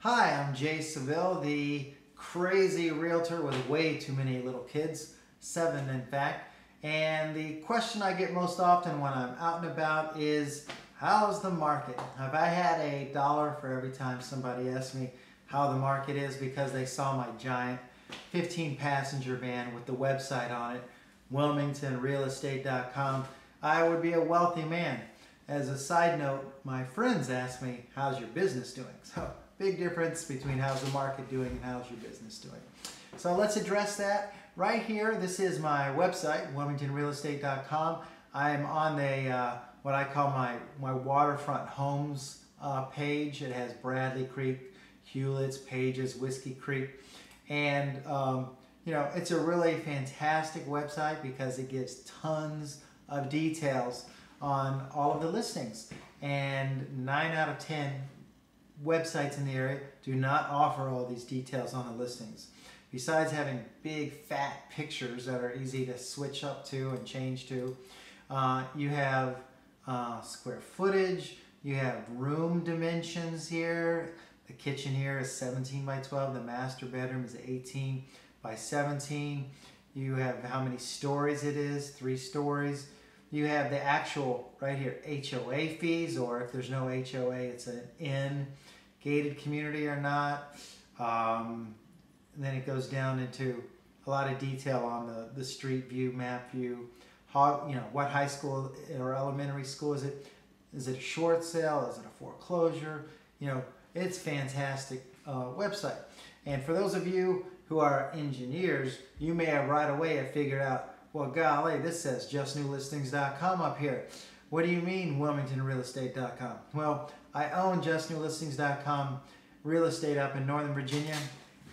Hi, I'm Jay Seville, the crazy realtor with way too many little kids, 7 in fact. And the question I get most often when I'm out and about is, how's the market? Have I had a dollar for every time somebody asks me how the market is because they saw my giant 15-passenger van with the website on it, WilmingtonRealEstate.com. I would be a wealthy man. As a side note, my friends ask me, how's your business doing? So, big difference between how's the market doing and how's your business doing. So let's address that. Right here, this is my website, WilmingtonRealEstate.com. I am on the what I call my waterfront homes page. It has Bradley Creek, Hewlett's, Pages, Whiskey Creek. And you know, it's a really fantastic website because it gives tons of details on all of the listings. And 9 out of 10 websites in the area do not offer all these details on the listings. Besides having big fat pictures that are easy to switch up to and change to, you have square footage, you have room dimensions here. The kitchen here is 17 by 12, the master bedroom is 18 by 17. You have how many stories it is, 3 stories. You have the actual, right here, HOA fees, or if there's no HOA, it's an in, gated community or not. And then it goes down into a lot of detail on the street view, map view, how, you know, what high school or elementary school is it? Is it a short sale? Is it a foreclosure? You know, it's fantastic website. And for those of you who are engineers, you may have right away have figured out, well, golly, this says justnewlistings.com up here. What do you mean WilmingtonRealEstate.com? Well, I own justnewlistings.com real estate up in Northern Virginia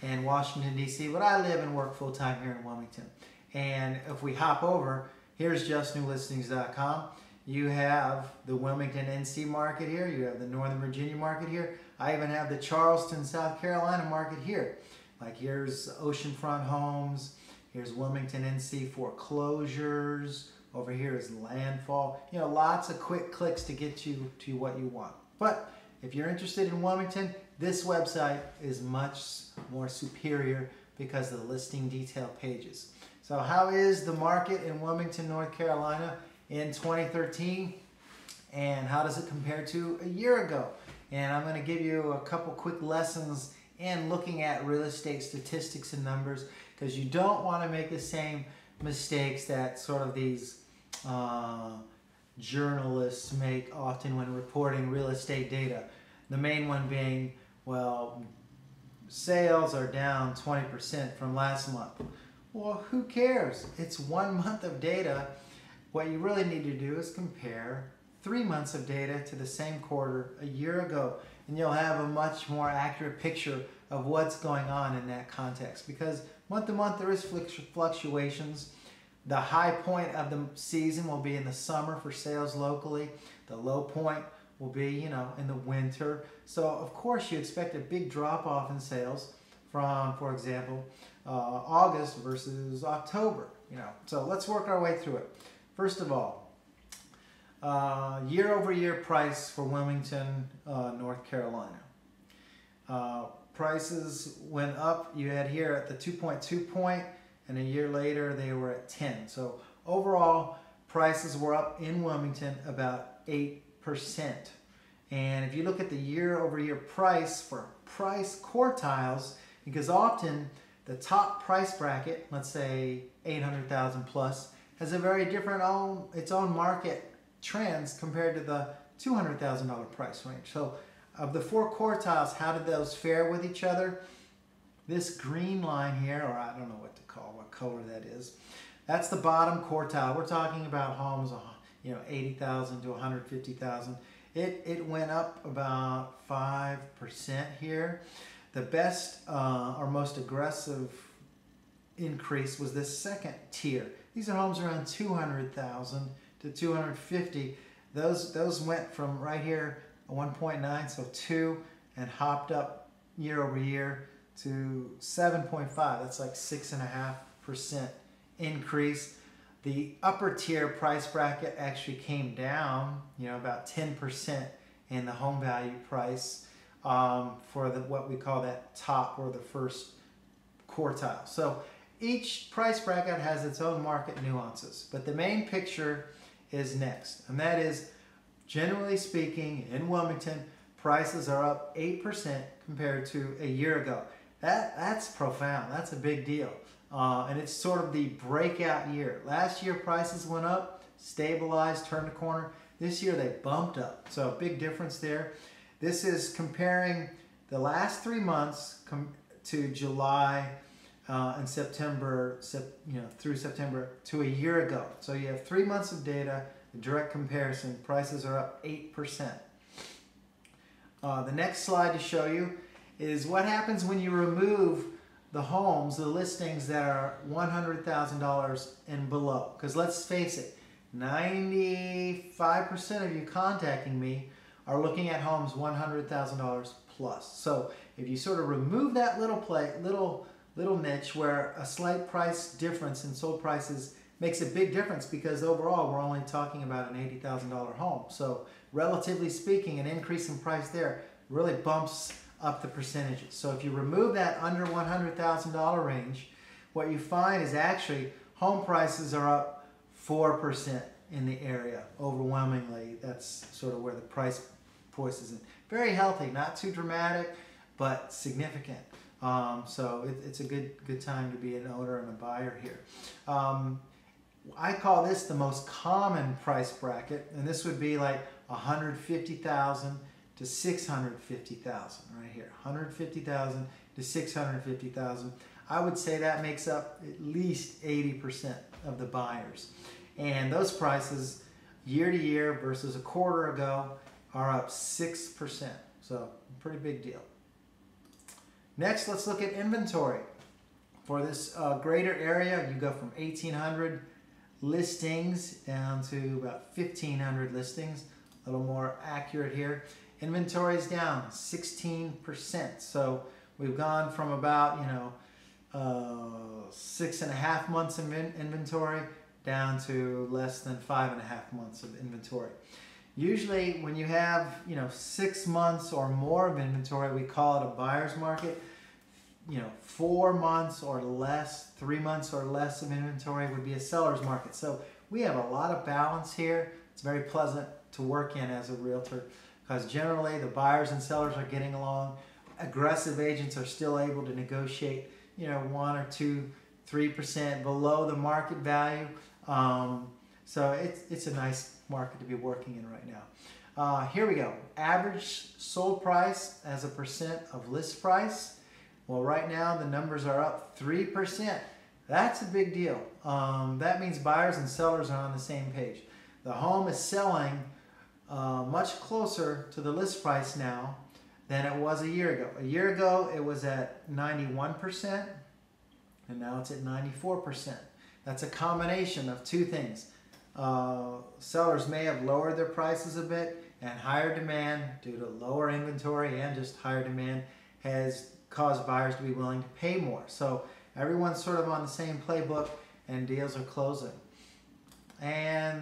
and Washington, D.C., but I live and work full-time here in Wilmington. And if we hop over, here's justnewlistings.com. You have the Wilmington NC market here. You have the Northern Virginia market here. I even have the Charleston, South Carolina market here. Like here's oceanfront homes. Here's Wilmington NC foreclosures. Over here is landfall. You know, lots of quick clicks to get you to what you want. But if you're interested in Wilmington, this website is much more superior because of the listing detail pages. So how is the market in Wilmington, North Carolina in 2013? And how does it compare to a year ago? And I'm going to give you a couple quick lessons in looking at real estate statistics and numbers, because you don't want to make the same mistakes that sort of these journalists make often when reporting real estate data. The main one being, well, sales are down 20% from last month. Well, who cares? It's 1 month of data. What you really need to do is compare 3 months of data to the same quarter a year ago, and you'll have a much more accurate picture of what's going on in that context. Because month to month there is fluctuations. The high point of the season will be in the summer for sales locally. The low point will be, you know, in the winter. So of course you expect a big drop off in sales from, for example, August versus October. You know, so let's work our way through it. First of all, year-over-year price for Wilmington, North Carolina. Prices went up. You had here at the 2.2 point, and a year later they were at 10. So overall, prices were up in Wilmington about 8%. And if you look at the year-over-year price for price quartiles, because often the top price bracket, let's say 800,000 plus, has a very different its own market trends compared to the $200,000 price range. So of the 4 quartiles, how did those fare with each other? This green line here, or I don't know what to call, what color that is, that's the bottom quartile. We're talking about homes, you know, 80,000 to 150,000. It went up about 5% here. The best or most aggressive increase was this second tier. These are homes around 200,000 to 250. Those went from right here 1.9, so 2, and hopped up year over year to 7.5. That's like 6.5% increase. The upper tier price bracket actually came down, you know, about 10% in the home value price. for what we call that top or the first quartile. So each price bracket has its own market nuances, but the main picture is next, and that is, generally speaking, in Wilmington, prices are up 8% compared to a year ago. That's profound. That's a big deal. And it's sort of the breakout year. Last year, prices went up, stabilized, turned the corner. This year, they bumped up. So a big difference there. This is comparing the last 3 months to July and September, through September to a year ago. So you have 3 months of data, a direct comparison. Prices are up 8%. The next slide to show you is what happens when you remove the homes, the listings that are $100,000 and below. Because let's face it, 95% of you contacting me are looking at homes $100,000 plus. So if you sort of remove that little niche where a slight price difference in sold prices makes a big difference, because overall we're only talking about an $80,000 home. So relatively speaking, an increase in price there really bumps up the percentages. So if you remove that under $100,000 range, what you find is actually home prices are up 4% in the area overwhelmingly. That's sort of where the price voice is in. Very healthy, not too dramatic, but significant. So it's a good time to be an owner and a buyer here. I call this the most common price bracket, and this would be like $150,000 to $650,000 right here. $150,000 to $650,000. I would say that makes up at least 80% of the buyers. And those prices year to year versus a quarter ago are up 6%. So pretty big deal. Next, let's look at inventory. For this greater area, you go from 1,800 listings down to about 1,500 listings. A little more accurate here. Inventory is down 16%. So we've gone from about 6.5 months of inventory down to less than 5.5 months of inventory. Usually when you have 6 months or more of inventory, we call it a buyer's market. 4 months or less, 3 months or less of inventory would be a seller's market. So we have a lot of balance here. It's very pleasant to work in as a realtor, because generally the buyers and sellers are getting along. Aggressive agents are still able to negotiate 1 or 2, 3% below the market value. So it's a nice market to be working in right now. Here we go. Average sold price as a percent of list price. Well, right now the numbers are up 3%. That's a big deal. That means buyers and sellers are on the same page. The home is selling much closer to the list price now than it was a year ago. A year ago it was at 91%, and now it's at 94%. That's a combination of two things. Sellers may have lowered their prices a bit, and higher demand due to lower inventory and just higher demand has caused buyers to be willing to pay more. So everyone's sort of on the same playbook and deals are closing. And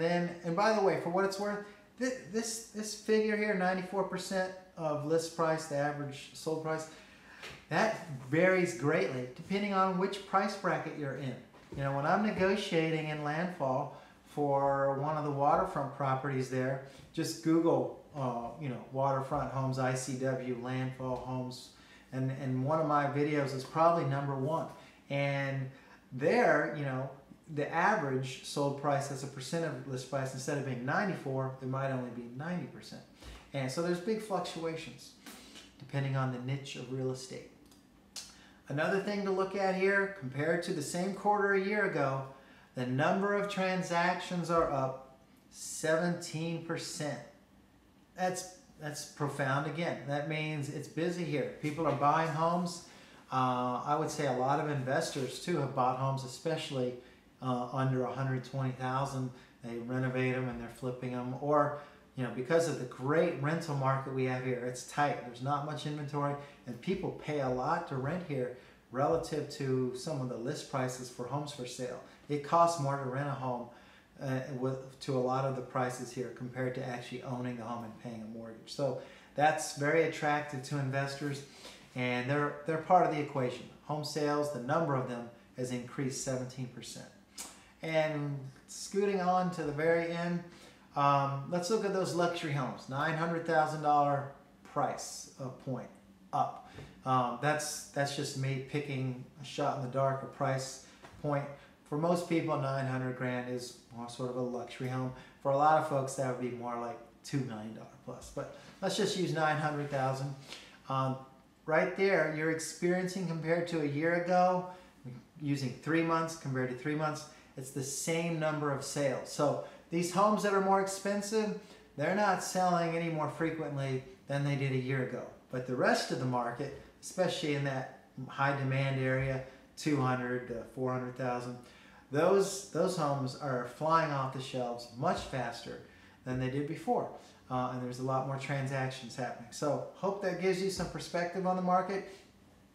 by the way, for what it's worth, this figure here, 94% of list price, the average sold price, that varies greatly depending on which price bracket you're in. When I'm negotiating in landfall for one of the waterfront properties there, just Google, waterfront homes, ICW, landfall homes, and one of my videos is probably #1. And there, the average sold price as a percent of list price, instead of being 94, it might only be 90%. And so there's big fluctuations depending on the niche of real estate. Another thing to look at here, compared to the same quarter a year ago, the number of transactions are up 17%. That's profound again. That means it's busy here. People are buying homes. I would say a lot of investors too have bought homes, especially under $120,000. They renovate them and they're flipping them, or because of the great rental market we have here, it's tight. There's not much inventory, and people pay a lot to rent here relative to some of the list prices for homes for sale. It costs more to rent a home to a lot of the prices here compared to actually owning the home and paying a mortgage. So That's very attractive to investors, and they're part of the equation. Home sales, the number of them has increased 17%. And scooting on to the very end, let's look at those luxury homes. $900,000 price point up. That's just me picking a shot in the dark, a price point. For most people, 900 grand is more sort of a luxury home. For a lot of folks, that would be more like $2 million plus. But let's just use 900,000. Right there, you're experiencing compared to a year ago, using 3 months compared to 3 months, it's the same number of sales. So these homes that are more expensive, they're not selling any more frequently than they did a year ago. But the rest of the market, especially in that high demand area, 200 to 400,000, those homes are flying off the shelves much faster than they did before. And there's a lot more transactions happening. So hope that gives you some perspective on the market.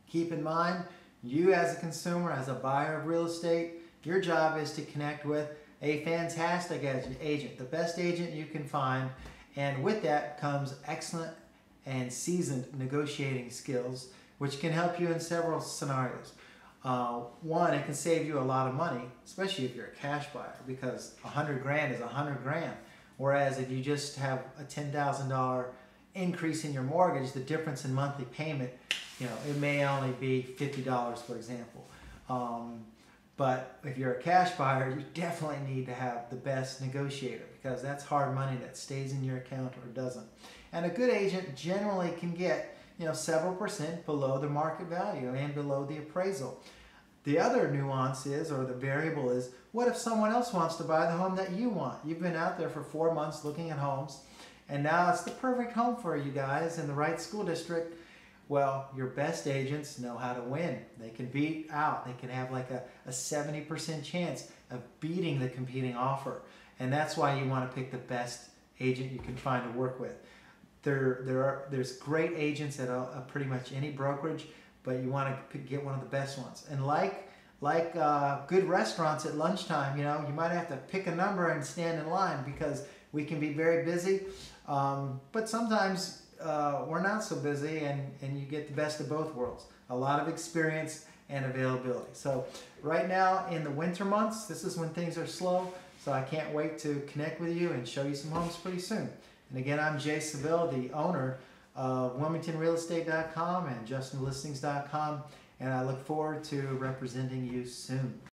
Keep in mind, you as a consumer, as a buyer of real estate, your job is to connect with a fantastic agent, the best agent you can find. And with that comes excellent and seasoned negotiating skills, which can help you in several scenarios. One, it can save you a lot of money, especially if you're a cash buyer, because 100 grand is 100 grand. Whereas if you just have a $10,000 increase in your mortgage, the difference in monthly payment, it may only be $50, for example. But if you're a cash buyer, you definitely need to have the best negotiator, because that's hard money that stays in your account or doesn't. And a good agent generally can get several percent below the market value and below the appraisal. The other nuance is, or the variable is, what if someone else wants to buy the home that you want? You've been out there for 4 months looking at homes, and now it's the perfect home for you guys in the right school district. Well, your best agents know how to win. They can beat out. They can have like a 70% chance of beating the competing offer. And that's why you want to pick the best agent you can find to work with. There's great agents at pretty much any brokerage, but you want to get one of the best ones. And like good restaurants at lunchtime, you might have to pick a number and stand in line, because we can be very busy. But sometimes we're not so busy, and you get the best of both worlds. A lot of experience and availability. So right now in the winter months, this is when things are slow. So I can't wait to connect with you and show you some homes pretty soon. And again, I'm Jay Seville, the owner of WilmingtonRealEstate.com and JustinListings.com, and I look forward to representing you soon.